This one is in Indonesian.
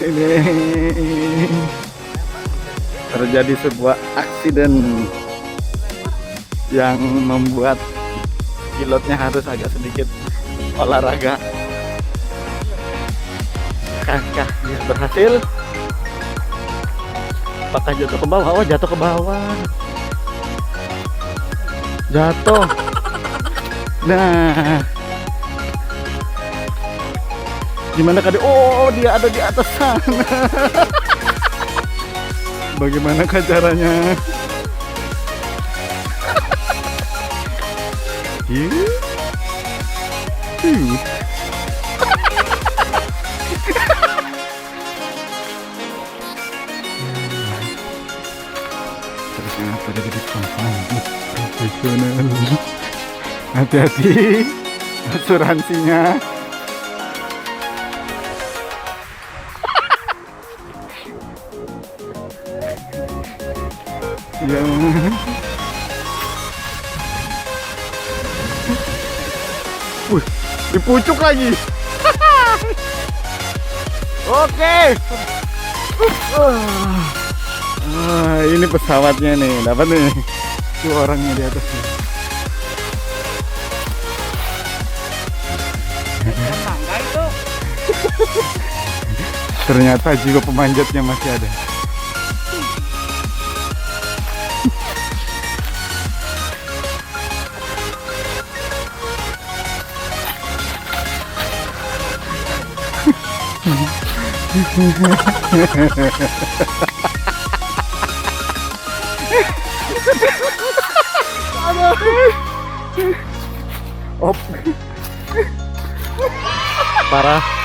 Ini terjadi sebuah aksiden yang membuat pilotnya harus agak sedikit olahraga. Apakah dia berhasil? Apakah jatuh ke bawah? Oh, jatuh ke bawah. Jatuh. Nah, gimana kali? Oh, dia ada di atas sana. Bagaimana caranya? Ternyata dia jadi profesional. Hati-hati asuransinya. Ya. Di pucuk lagi. Oke. Ini pesawatnya nih, dapat nih. Tuh orangnya di atas nih. Ternyata jiwa pemanjatnya masih ada. Op. Parah.